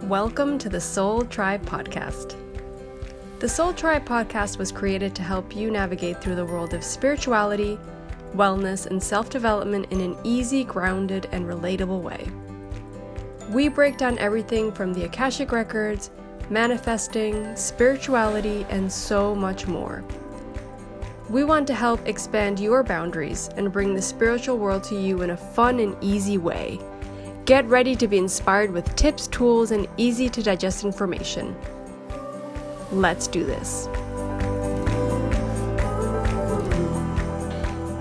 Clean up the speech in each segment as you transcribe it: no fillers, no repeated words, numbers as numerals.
Welcome to the Soul Tribe Podcast. The Soul Tribe Podcast was created to help you navigate through the world of spirituality, wellness, and self-development in an easy, grounded, and relatable way. We break down everything from the Akashic Records, manifesting, spirituality, and so much more. We want to help expand your boundaries and bring the spiritual world to you in a fun and easy way. Get ready to be inspired with tips, tools, and easy to digest information. Let's do this.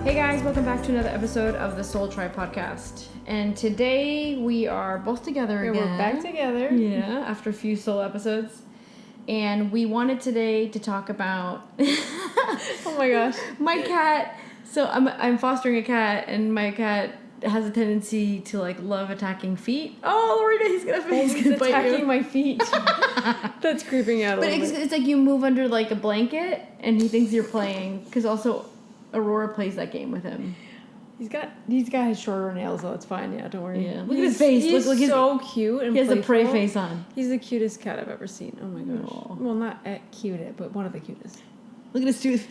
Hey guys, welcome back to another episode of the Soul Tribe Podcast. And today we are both together again. We're back together. Yeah, after a few solo episodes. And we wanted today to talk about Oh my gosh. my cat. So I'm fostering a cat, and my cat has a tendency to love attacking feet. Oh, Lorena, he's gonna bite attacking you. my feet. That's creeping out a But little bit. it's like you move under a blanket, and he thinks you're playing. Because also, Aurora plays that game with him. He's got his shorter nails, though. It's fine. Yeah, don't worry. Yeah, look at his face. He's Look, so cute and he has the prey playful. face on. He's the cutest cat I've ever seen. Oh my gosh. Aw. Well, not cute, but one of the cutest. Look at his tooth.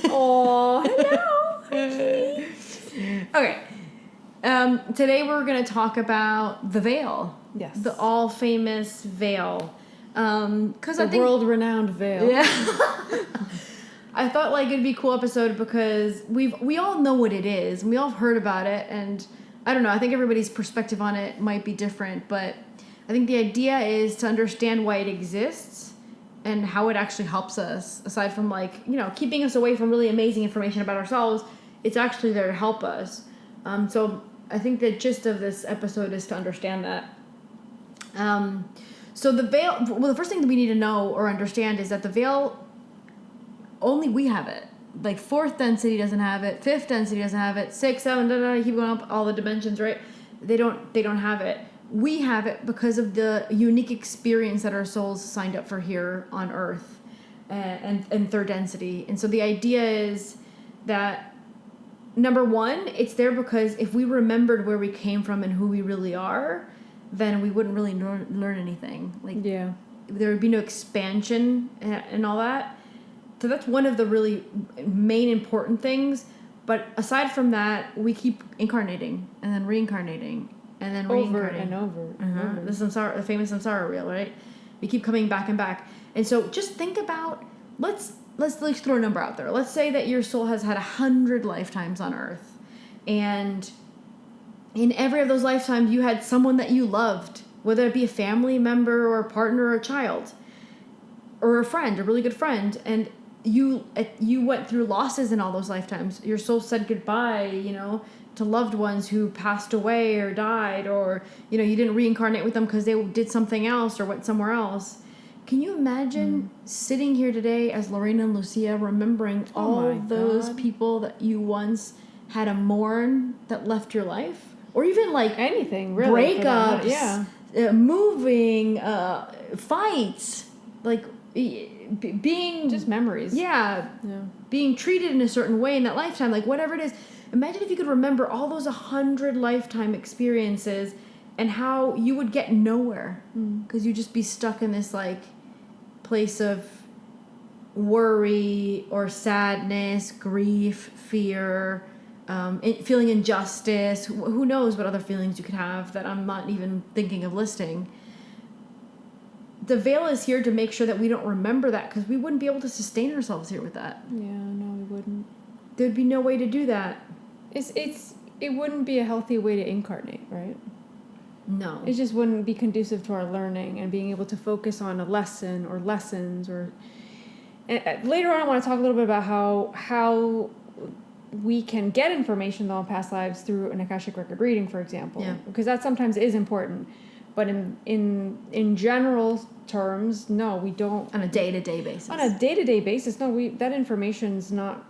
Oh, Hello. Okay. Today we're going to talk about the veil. Yes. The all famous veil. Because I the think world-renowned veil. Yeah. I thought it'd be a cool episode because we all know what it is. And we all have heard about it, and I don't know. I think everybody's perspective on it might be different, but I think the idea is to understand why it exists and how it actually helps us. Aside from keeping us away from really amazing information about ourselves, it's actually there to help us. So I think the gist of this episode is to understand that. So the veil. Well, the first thing that we need to know or understand is that the veil. Only we have it. Fourth density doesn't have it. Fifth density doesn't have it. 6, 7, keep going up all the dimensions, right? They don't have it. We have it because of the unique experience that our souls signed up for here on Earth, and third density. And so the idea is that number one, it's there because if we remembered where we came from and who we really are, then we wouldn't really learn anything. Yeah. There would be no expansion and all that. So that's one of the really main important things. But aside from that, we keep incarnating and then reincarnating and then reincarnating. Over and over. The samsara, the famous samsara wheel, right? We keep coming back and back. And so just think about, let's throw a number out there. Let's say that your soul has had 100 lifetimes on Earth. And in every of those lifetimes, you had someone that you loved, whether it be a family member or a partner or a child or a friend, a really good friend. And you went through losses in all those lifetimes. Your soul said goodbye, to loved ones who passed away or died, or, you didn't reincarnate with them because they did something else or went somewhere else. Can you imagine sitting here today as Lorena and Lucia remembering all those people that you once had to mourn that left your life? Or even anything, really. Breakups, moving, fights, being just memories. Yeah, being treated in a certain way in that lifetime, whatever it is. Imagine if you could remember all those 100 lifetime experiences and how you would get nowhere because you'd just be stuck in this place of worry or sadness, grief, fear, feeling injustice. Who knows what other feelings you could have that I'm not even thinking of listing. The veil is here to make sure that we don't remember that because we wouldn't be able to sustain ourselves here with that. Yeah, no, we wouldn't. There'd be no way to do that. It wouldn't be a healthy way to incarnate, right? No. It just wouldn't be conducive to our learning and being able to focus on a lesson or lessons or... And later on, I want to talk a little bit about how we can get information on past lives through an Akashic Record reading, for example. Yeah. Because that sometimes is important. But in general terms, no, we don't. On a day-to-day basis. On a day-to-day basis, no, that information's not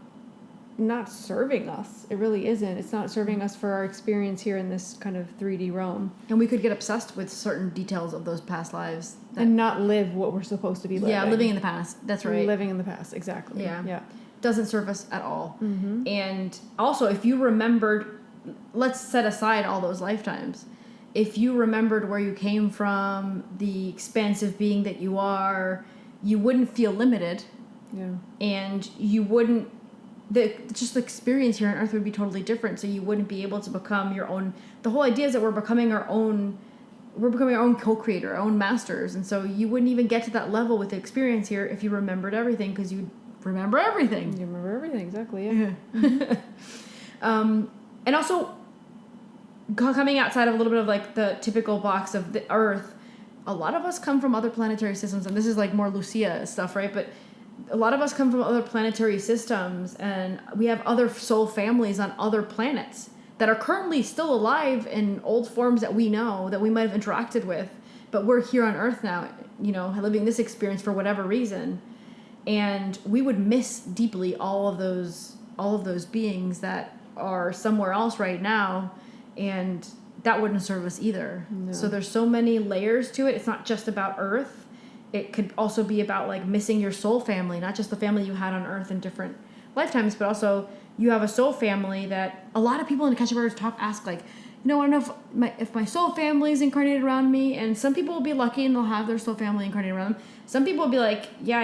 serving us. It really isn't. It's not serving us for our experience here in this kind of 3D realm. And we could get obsessed with certain details of those past lives. And not live what we're supposed to be living. Yeah, living in the past. That's right. Living in the past, exactly. Yeah. Doesn't serve us at all. Mm-hmm. And also, if you remembered, let's set aside all those lifetimes. if you remembered where you came from, the expansive being that you are, you wouldn't feel limited. Yeah. And you wouldn't, the experience here on Earth would be totally different. So you wouldn't be able to become your own. The whole idea is that we're becoming our own co-creator, our own masters. And so you wouldn't even get to that level with the experience here if you remembered everything, because you remember everything. You remember everything, exactly, yeah. Mm-hmm. And also, coming outside of a little bit of like the typical box of the Earth, a lot of us come from other planetary systems, and this is like more Lucia stuff, right? But a lot of us come from other planetary systems, and we have other soul families on other planets that are currently still alive in old forms that we know, that we might have interacted with, but we're here on Earth now, living this experience for whatever reason. And we would miss deeply all of those beings that are somewhere else right now, and that wouldn't serve us either. No. So there's so many layers to it. It's not just about Earth. It could also be about like missing your soul family, not just the family you had on Earth in different lifetimes, but also you have a soul family that a lot of people in Akashic Records ask like, I don't know if my soul family is incarnated around me. And some people will be lucky and they'll have their soul family incarnated around them. Some people will be like, yeah,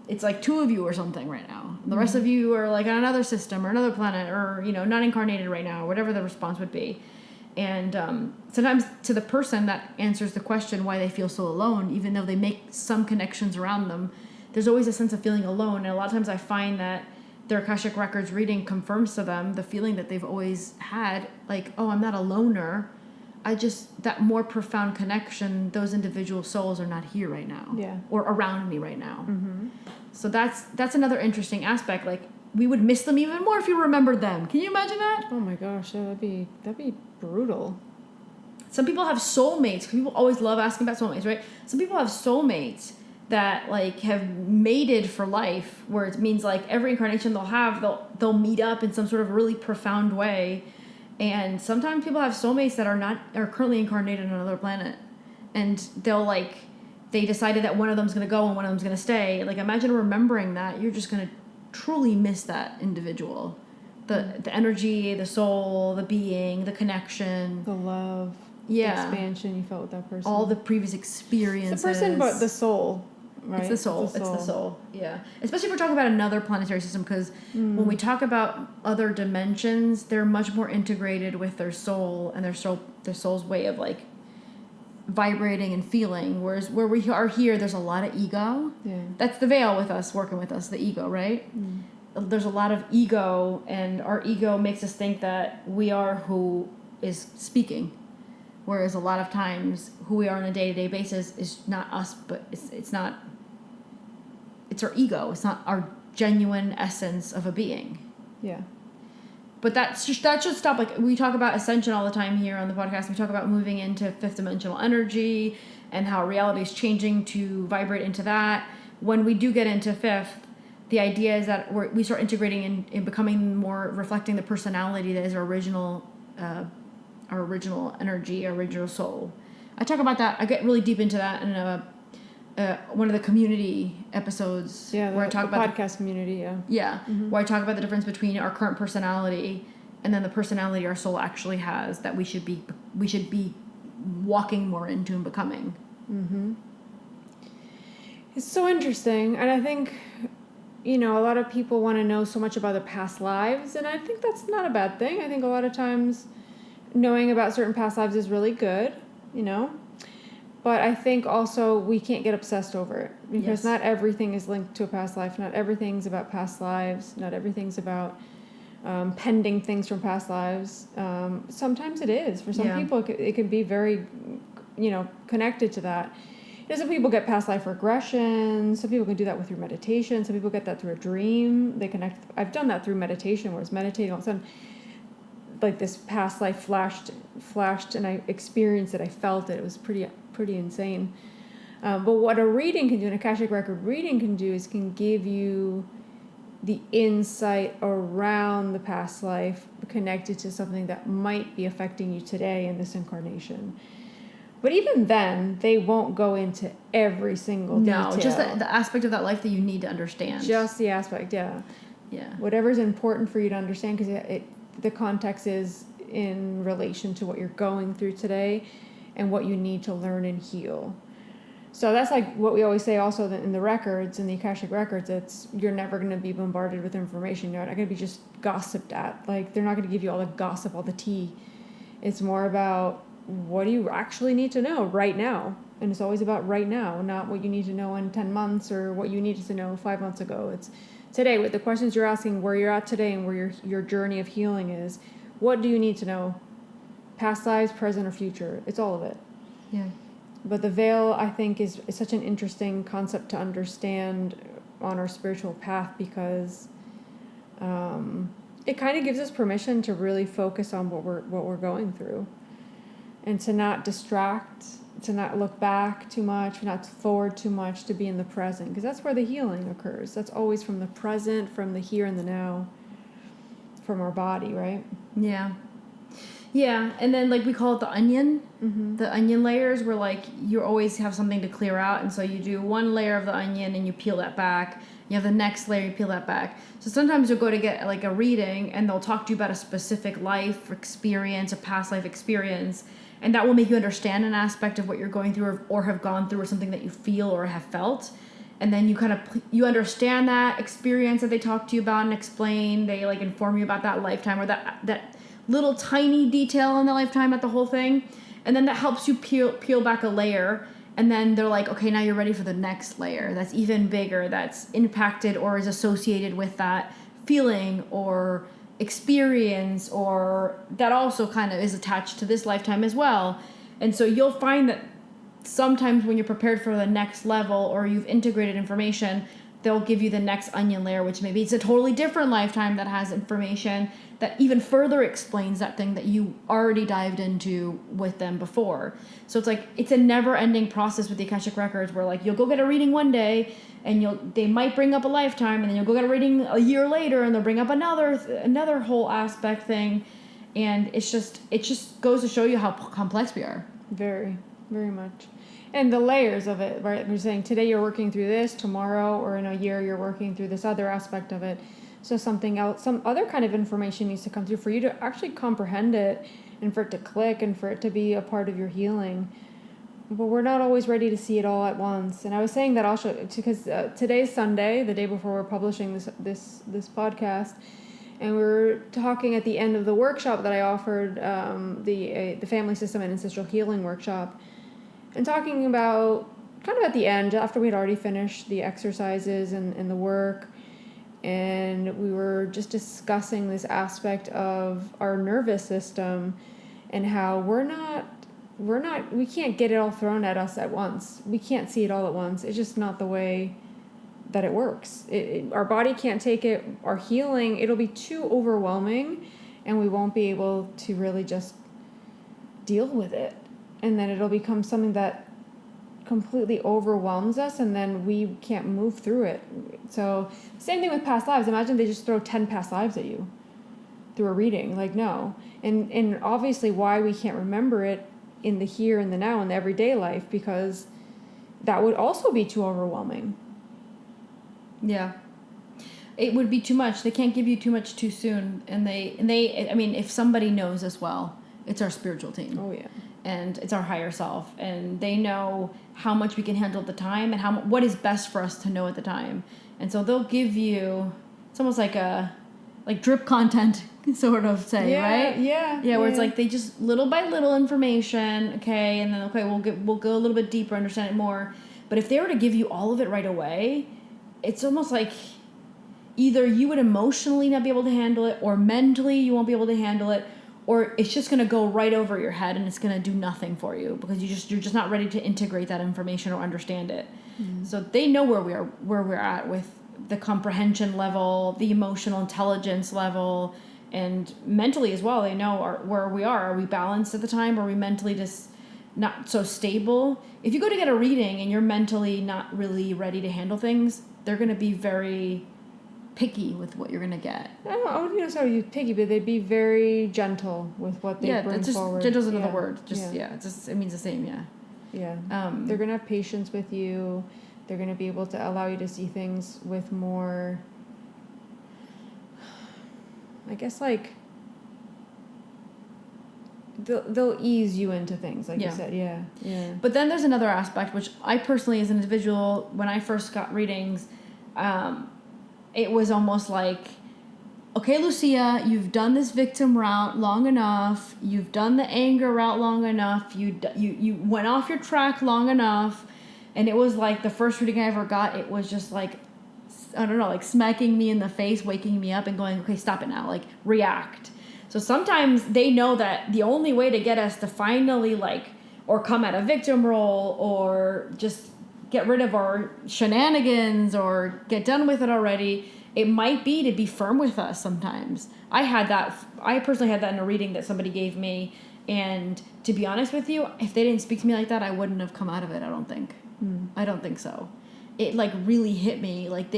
it's like 2 of you or something right now. The rest of you are like on another system or another planet, or, not incarnated right now, or whatever the response would be. And sometimes to the person that answers the question why they feel so alone, even though they make some connections around them, there's always a sense of feeling alone. And a lot of times I find that their Akashic Records reading confirms to them the feeling that they've always had, like, oh, I'm not a loner. That more profound connection, those individual souls are not here right now. Yeah. Or around me right now. Mm-hmm. So that's another interesting aspect. Like, we would miss them even more if you remembered them. Can you imagine that? Oh my gosh, that'd be brutal. Some people have soulmates. People always love asking about soulmates, right? Some people have soulmates that like have mated for life, where it means like every incarnation they'll meet up in some sort of really profound way. And sometimes people have soulmates that are currently incarnated on another planet, and they decided that one of them's going to go and one of them's going to stay. Like, imagine remembering that. You're just going to truly miss that individual. The energy, the soul, the being, the connection. The love. Yeah. The expansion you felt with that person. All the previous experiences. It's the person, but the soul, right? It's the soul. Yeah. Especially if we're talking about another planetary system, because when we talk about other dimensions, they're much more integrated with their soul and their soul's way of like vibrating and feeling, whereas where we are here, there's a lot of ego. Yeah. That's the veil with us, working with us, the ego, right? There's a lot of ego, and our ego makes us think that we are who is speaking, whereas a lot of times who we are on a day-to-day basis is not us, but it's our ego. It's not our genuine essence of a being. Yeah. But that should stop. Like, we talk about ascension all the time here on the podcast. We talk about moving into fifth dimensional energy and how reality is changing to vibrate into that. When we do get into fifth, the idea is that we start integrating and becoming more reflecting the personality that is our original energy, our original soul. I talk about that. I get really deep into that in one of the community episodes. Yeah, where I talk about podcast community. Yeah. Yeah, where I talk about the difference between our current personality and then the personality our soul actually has, that we should be walking more into and becoming. Mm-hmm. It's so interesting, and I think, a lot of people want to know so much about their past lives, and I think that's not a bad thing. I think a lot of times knowing about certain past lives is really good, But I think also we can't get obsessed over it, because not everything is linked to a past life. Not everything's about past lives. Not everything's about pending things from past lives. Sometimes it is. For some people, it can be very, connected to that. Some people get past life regression. Some people can do that with through meditation. Some people get that through a dream. They connect. I've done that through meditation, where it's meditating, all of a sudden, like this past life flashed, and I experienced it. I felt it. It was pretty insane. But what a reading can do, an Akashic Record reading can do, is can give you the insight around the past life connected to something that might be affecting you today in this incarnation. But even then, they won't go into every single detail. No, just the aspect of that life that you need to understand. Just the aspect, yeah. Yeah. Whatever's important for you to understand, because the context is in relation to what you're going through today and what you need to learn and heal. So that's like what we always say also in the records, in the Akashic Records, it's you're never going to be bombarded with information. You're not going to be just gossiped at. Like, they're not going to give you all the gossip, all the tea. It's more about what do you actually need to know right now. And it's always about right now, not what you need to know in 10 months or what you needed to know 5 months ago. It's today, with the questions you're asking, where you're at today and where your journey of healing is. What do you need to know? Past lives, present, or future. It's all of it. Yeah. But the veil, I think, is such an interesting concept to understand on our spiritual path, because it kind of gives us permission to really focus on what we're going through, and to not distract, to not look back too much, not forward too much, to be in the present, because that's where the healing occurs. That's always from the present, from the here and the now, from our body, right? Yeah. Yeah, and then like we call it the onion, the onion layers, where like you always have something to clear out, and so you do one layer of the onion and you peel that back. You have the next layer, you peel that back. So sometimes you'll go to get like a reading and they'll talk to you about a specific life experience, a past life experience, and that will make you understand an aspect of what you're going through or have gone through, or something that you feel or have felt. And then you kind of, you understand that experience that they talk to you about and explain. They like inform you about that lifetime or that little tiny detail in the lifetime, not the whole thing. And then that helps you peel back a layer. And then they're like, okay, now you're ready for the next layer that's even bigger, that's impacted or is associated with that feeling or experience, or that also kind of is attached to this lifetime as well. And so you'll find that sometimes when you're prepared for the next level or you've integrated information, they'll give you the next onion layer, which maybe it's a totally different lifetime that has information that even further explains that thing that you already dived into with them before. So it's like, it's a never-ending process with the Akashic Records, where like you'll go get a reading one day and they might bring up a lifetime, and then you'll go get a reading a year later and they'll bring up another whole aspect thing. And it just goes to show you how complex we are. Very, very much. And the layers of it, right? We're saying today you're working through this, tomorrow or in a year you're working through this other aspect of it. So something else, some other kind of information needs to come through for you to actually comprehend it, and for it to click, and for it to be a part of your healing. But we're not always ready to see it all at once. And I was saying that also because today's Sunday, the day before we're publishing this podcast, and we were talking at the end of the workshop that I offered, the Family System and Ancestral Healing workshop, and talking about kind of at the end, after we had already finished the exercises and the work, and we were just discussing this aspect of our nervous system and how we can't get it all thrown at us at once. We can't see it all at once. It's just not the way that it works. Our body can't take it. Our healing, it'll be too overwhelming, and we won't be able to really just deal with it. And then it'll become something that completely overwhelms us, and then we can't move through it. So same thing with past lives. Imagine they just throw 10 past lives at you through a reading. Like, no. And obviously why we can't remember it in the here and the now in the everyday life, because that would also be too overwhelming. Yeah. It would be too much. They can't give you too much too soon. And they I mean, if somebody knows as well, it's our spiritual team. Oh yeah. And it's our higher self, and they know how much we can handle at the time and what is best for us to know at the time. And so they'll give you, it's almost like drip content sort of say, right? Yeah. Where it's like they just little by little information, okay, and then we'll go a little bit deeper, understand it more. But if they were to give you all of it right away, it's almost like either you would emotionally not be able to handle it, or mentally you won't be able to handle it, or it's just going to go right over your head and it's going to do nothing for you because you're just not ready to integrate that information or understand it. Mm. So they know where we're at with the comprehension level, the emotional intelligence level, and mentally as well. They know where we are. Are we balanced at the time? Are we mentally just not so stable? If you go to get a reading and you're mentally not really ready to handle things, they're going to be very picky with what you're going to get. I wouldn't necessarily use picky, but they'd be very gentle with what they bring forward. Gentle's another word. It means the same, yeah. Yeah. They're going to have patience with you. They're going to be able to allow you to see things with more, I guess, like, they'll ease you into things, like you said. Yeah. But then there's another aspect, which I personally, as an individual, when I first got readings, it was almost like, okay, Lucia, you've done this victim route long enough. You've done the anger route long enough. You went off your track long enough. And it was like the first reading I ever got, it was just like, I don't know, like smacking me in the face, waking me up and going, okay, stop it now, like react. So sometimes they know that the only way to get us to finally like, or come at a victim role or just get rid of our shenanigans or get done with it already, it might be to be firm with us sometimes. I personally had that in a reading that somebody gave me. And to be honest with you, if they didn't speak to me like that, I wouldn't have come out of it, I don't think. I don't think so. It like really hit me. Like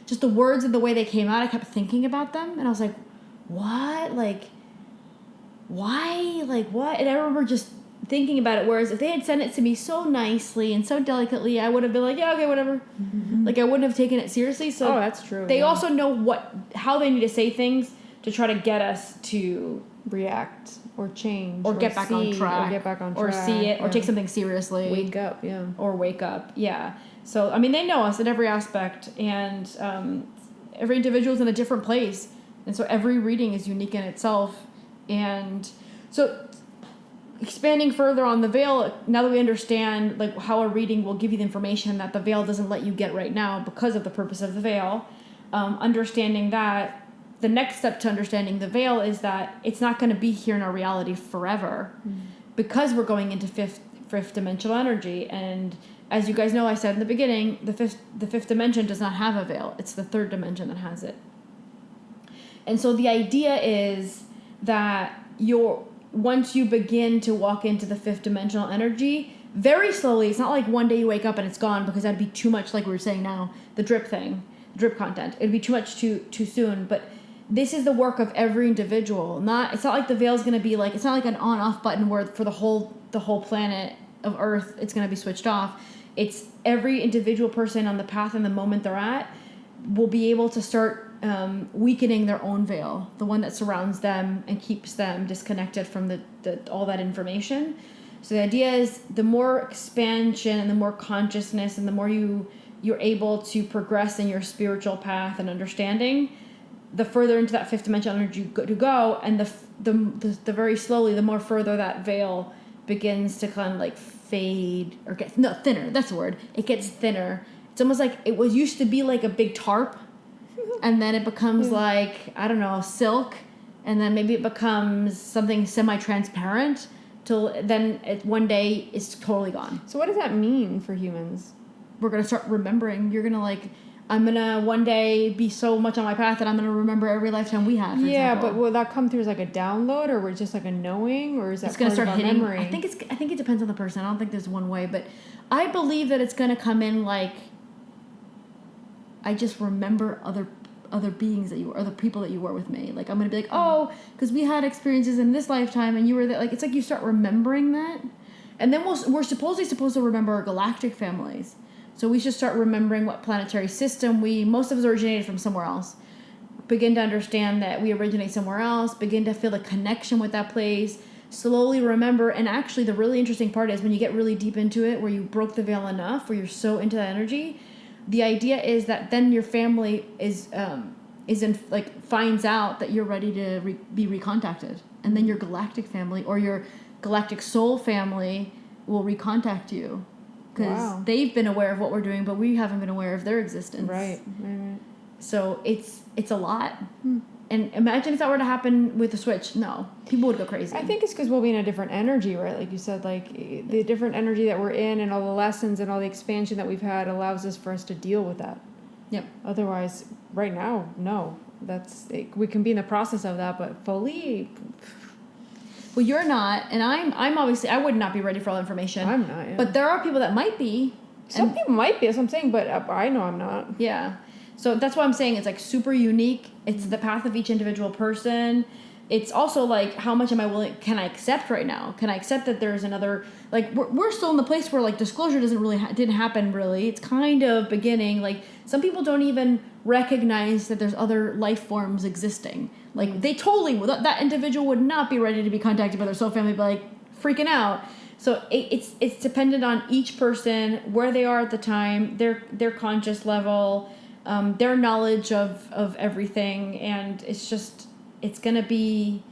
just the words and the way they came out, I kept thinking about them. And I was like, what? Like, why? Like, what? And I remember just thinking about it. Whereas if they had sent it to me so nicely and so delicately, I would have been like, yeah, okay, whatever. Like I wouldn't have taken it seriously. So that's true. They also know how they need to say things to try to get us to react or change or get back on track or see it or take something seriously. Wake up. Yeah. So, I mean, they know us in every aspect, and every individual is in a different place. And so every reading is unique in itself. And so expanding further on the veil, now that we understand like how a reading will give you the information that the veil doesn't let you get right now because of the purpose of the veil, understanding that, the next step to understanding the veil is that it's not going to be here in our reality forever because we're going into fifth dimensional energy. And as you guys know, I said in the beginning, the fifth dimension does not have a veil. It's the third dimension that has it. And so the idea is that once you begin to walk into the fifth dimensional energy, very slowly, it's not like one day you wake up and it's gone, because that'd be too much, like we were saying now, the drip content. It'd be too much too soon. But this is the work of every individual. It's not like the veil is going to be like, it's not like an on-off button where for the whole planet of Earth, it's going to be switched off. It's every individual person on the path and the moment they're at will be able to start weakening their own veil, the one that surrounds them and keeps them disconnected from all that information. So the idea is the more expansion and the more consciousness and the more you're able to progress in your spiritual path and understanding, the further into that fifth dimensional energy to go, and the very slowly, the more further that veil begins to kind of like fade or thinner. That's the word. It gets thinner. It's almost like it used to be like a big tarp, and then it becomes like, I don't know, silk, and then maybe it becomes something semi-transparent till then one day it's totally gone. So what does that mean for humans? We're going to start remembering. You're going to I'm going to one day be so much on my path that I'm going to remember every lifetime we had, for example. But will that come through as like a download, or just like a knowing, or is that it's going to start hitting memory? I think it depends on the person. I don't think there's one way, but I believe that it's going to come in like, I just remember other beings that you were, other people that you were with me. Like I'm going to be like, oh, because we had experiences in this lifetime and you were there. Like it's like you start remembering that. And then we're supposed to remember our galactic families. So we should start remembering what planetary system most of us originated from somewhere else. Begin to understand that we originate somewhere else. Begin to feel a connection with that place. Slowly remember. And actually the really interesting part is when you get really deep into it, where you broke the veil enough, where you're so into that energy, the idea is that then your family finds out that you're ready to be recontacted. And then your galactic family or your galactic soul family will recontact you. Because they've been aware of what we're doing, but we haven't been aware of their existence. Right. So it's a lot. And imagine if that were to happen with a switch. No, people would go crazy. I think it's because we'll be in a different energy, right? Like you said, like the different energy that we're in and all the lessons and all the expansion that we've had allows us for us to deal with that. Yep. Otherwise, right now, no. We can be in the process of that, but fully... Well, you're not, and I'm obviously, I would not be ready for all information. I'm not, yeah. But there are people that might be. Some people might be, that's what I'm saying, but I know I'm not. Yeah. So that's why I'm saying it's like super unique. It's the path of each individual person. it's also like, how much can I accept right now? Can I accept that there's another, like, we're still in the place where, like, disclosure didn't happen really. It's kind of beginning. Like, some people don't even recognize that there's other life forms existing. Like, they totally, that individual would not be ready to be contacted by their soul family, but, like, freaking out. So it's dependent on each person, where they are at the time, their conscious level, their knowledge of everything, and it's gonna be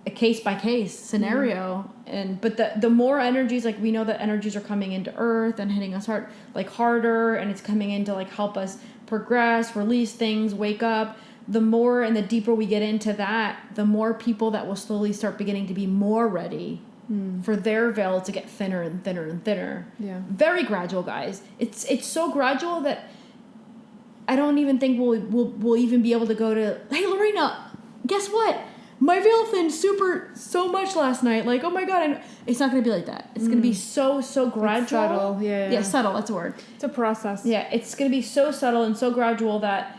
a case by case scenario. But the more energies, like, we know that energies are coming into Earth and hitting us harder, and it's coming in to, like, help us progress, release things, wake up. The more and the deeper we get into that, the more people that will slowly start beginning to be more ready for their veil to get thinner and thinner and thinner. Yeah. Very gradual, guys. It's so gradual that I don't even think we'll even be able to go to, hey, Lorena, guess what? My veil thinned so much last night. Like, oh my God. And it's not going to be like that. It's going to be so gradual. It's subtle. Yeah, subtle. That's a word. It's a process. Yeah, it's going to be so subtle and so gradual that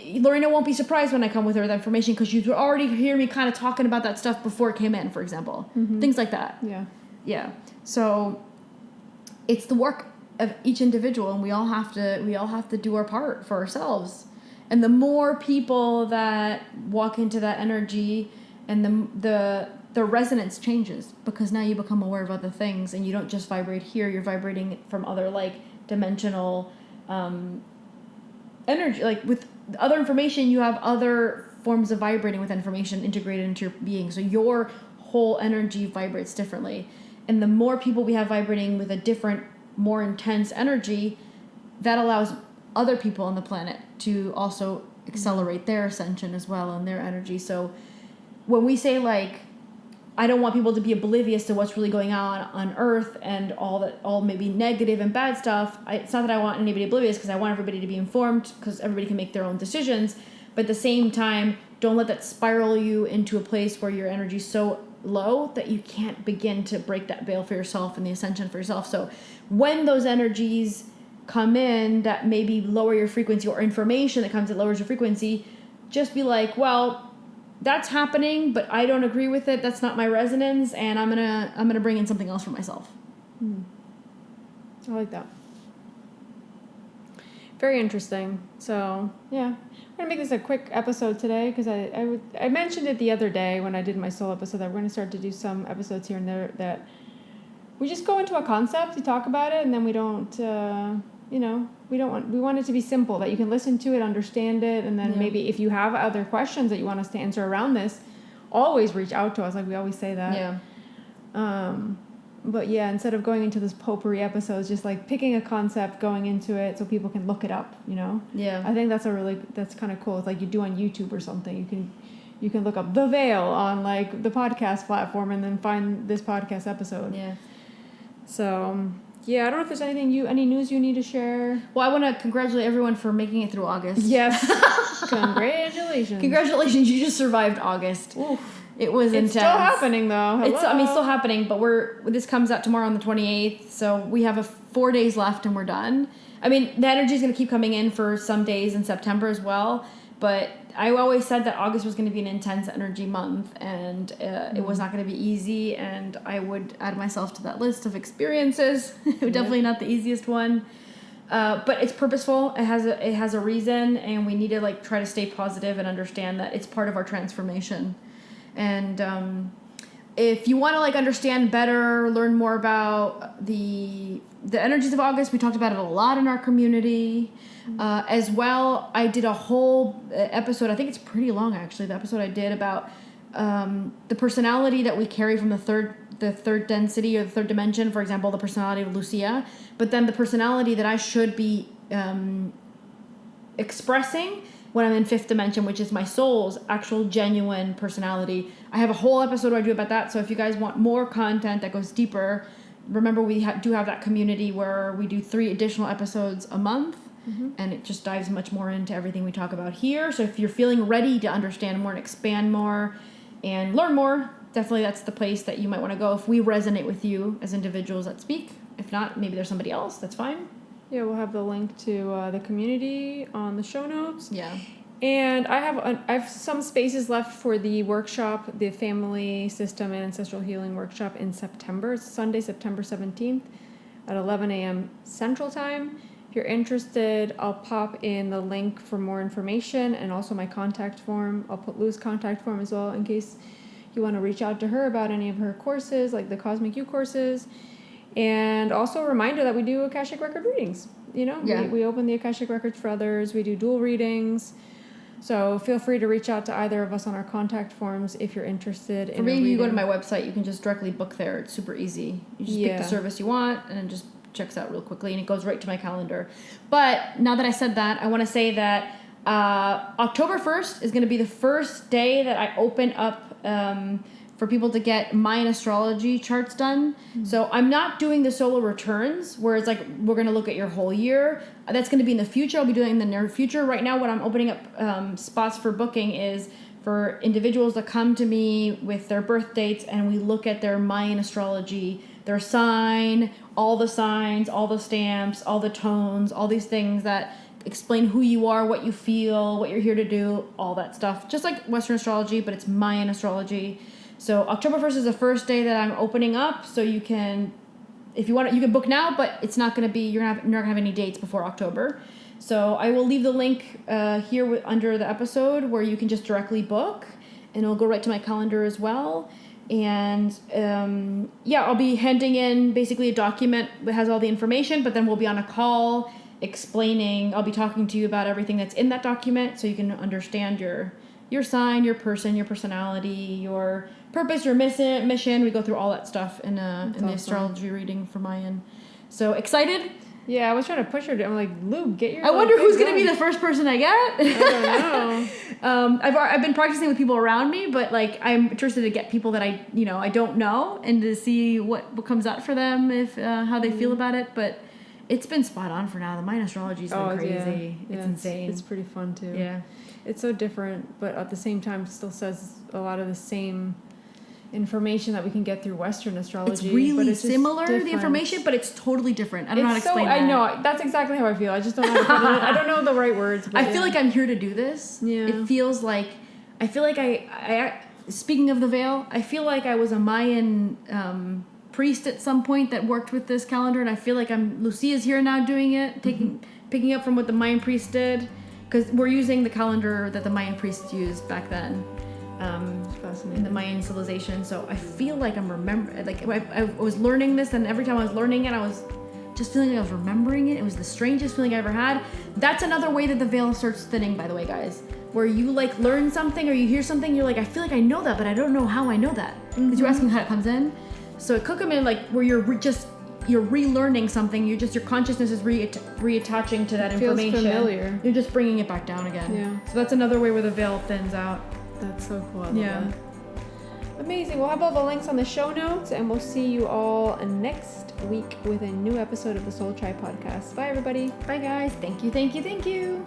Lorena won't be surprised when I come with her with information, because you already hear me kind of talking about that stuff before it came in, for example. Things like that. Yeah. So it's the work of each individual, and we all have to do our part for ourselves. And the more people that walk into that energy, and the resonance changes, because now you become aware of other things, and you don't just vibrate here, you're vibrating from other, like, dimensional energy. Like, with other information, you have other forms of vibrating with information integrated into your being, so your whole energy vibrates differently. And the more people we have vibrating with a different, more intense energy, that allows other people on the planet to also accelerate their ascension as well, and their energy. So when we say, like, I don't want people to be oblivious to what's really going on Earth and all maybe negative and bad stuff, it's not that I want anybody oblivious, because I want everybody to be informed, because everybody can make their own decisions. But at the same time, don't let that spiral you into a place where your energy's so low that you can't begin to break that veil for yourself and the ascension for yourself. So when those energies come in that maybe lower your frequency, or information that comes that lowers your frequency, just be like, well, that's happening, but I don't agree with it. That's not my resonance, and I'm gonna bring in something else for myself. I like that. Very interesting. So yeah, I'm gonna make this a quick episode today, because I mentioned it the other day when I did my soul episode, that we're gonna start to do some episodes here and there that we just go into a concept, we talk about it, and then we don't. We want it to be simple, that you can listen to it, understand it, and then maybe if you have other questions that you want us to answer around this, always reach out to us, like we always say that. But yeah, instead of going into this potpourri episodes, just like picking a concept, going into it so people can look it up, I think that's kind of cool. It's like you do on YouTube or something. You can look up The Veil on, like, the podcast platform, and then find this podcast episode. So yeah, I don't know if there's any news you need to share. Well, I want to congratulate everyone for making it through August. Yes. Congratulations. Congratulations, you just survived August. Oof. It was intense. It's still happening, though. It's still happening, but this comes out tomorrow on the 28th, so we have 4 days left and we're done. I mean, the energy is going to keep coming in for some days in September as well, but I always said that August was going to be an intense energy month, and it was not going to be easy, and I would add myself to that list of experiences. Definitely not the easiest one, but it's purposeful. It has a reason, and we need to, like, try to stay positive and understand that it's part of our transformation. And if you want to, like, understand better, learn more about the energies of August, we talked about it a lot in our community. As well, I did a whole episode, I think it's pretty long actually, the episode I did about the personality that we carry from the third density or the third dimension, for example, the personality of Lucia, but then the personality that I should be expressing when I'm in fifth dimension, which is my soul's actual genuine personality. I have a whole episode where I do about that, so if you guys want more content that goes deeper, remember we do have that community where we do 3 additional episodes a month. And it just dives much more into everything we talk about here. So if you're feeling ready to understand more and expand more and learn more, definitely that's the place that you might want to go if we resonate with you as individuals that speak. If not, maybe there's somebody else. That's fine. Yeah, we'll have the link to the community on the show notes. Yeah. And I have some spaces left for the workshop, the Family System and Ancestral Healing Workshop in September. It's Sunday, September 17th at 11 a.m. Central Time. If you're interested, I'll pop in the link for more information and also my contact form. I'll put Lou's contact form as well in case you want to reach out to her about any of her courses, like the Cosmic You courses. And also a reminder that we do Akashic Record readings. We open the Akashic Records for others. We do dual readings. So feel free to reach out to either of us on our contact forms if you're interested in a reading. You go to my website, you can just directly book there. It's super easy. You just pick the service you want and it just checks out real quickly and it goes right to my calendar. But now that I said that, I want to say that October 1st is going to be the first day that I open up for people to get Mayan astrology charts done. Mm-hmm. So I'm not doing the solar returns where it's like we're going to look at your whole year. That's going to be in the future. I'll be doing it in the near future. Right now what I'm opening up spots for booking is for individuals that come to me with their birth dates and we look at their Mayan astrology, their sign, all the signs, all the stamps, all the tones, all these things that explain who you are, what you feel, what you're here to do, all that stuff. Just like Western astrology, but it's Mayan astrology. So October 1st is the first day that I'm opening up. So you can, if you want, you can book now, but it's not going to be, you're not going to have any dates before October. So I will leave the link here under the episode where you can just directly book and it'll go right to my calendar as well. And I'll be handing in basically a document that has all the information, but then we'll be on a call explaining, I'll be talking to you about everything that's in that document so you can understand your sign, your person, your personality, your purpose, your mission. We go through all that stuff in the astrology reading for Mayan. So excited? Yeah, I was trying to push her. I'm like, Lou, get your. I wonder who's going to be the first person I get. I don't know. I've been practicing with people around me, but like I'm interested to get people that I don't know and to see what comes out for them, if how they feel about it. But it's been spot on for now. The Mayan astrology's been crazy. Yeah. It's insane. It's pretty fun too. Yeah. It's so different, but at the same time still says a lot of the same information that we can get through Western astrology. It's really but it's similar, the information, but it's totally different. I don't know how to explain that. I know. That's exactly how I feel. I just don't know how to put it in. I don't know the right words. But I feel like I'm here to do this. Yeah. It feels like, I speaking of the veil, I feel like I was a Mayan priest at some point that worked with this calendar, and I feel like Lucia's here now doing it, picking up from what the Mayan priest did. Because we're using the calendar that the Mayan priests used back then in the Mayan civilization. So I feel like I'm remembering, like I was learning this, and every time I was learning it, I was just feeling like I was remembering it. It was the strangest feeling I ever had. That's another way that the veil starts thinning, by the way, guys. Where you like learn something or you hear something, you're like, I feel like I know that, but I don't know how I know that. Because you're asking how it comes in. So it could come in like where you're relearning something. Your consciousness is reattaching to that information. Feels familiar. You're just bringing it back down again. Yeah. So that's another way where the veil thins out. That's so cool. Yeah. Amazing. We'll have all the links on the show notes, and we'll see you all next week with a new episode of the Soul Tribe Podcast. Bye, everybody. Bye, guys. Thank you.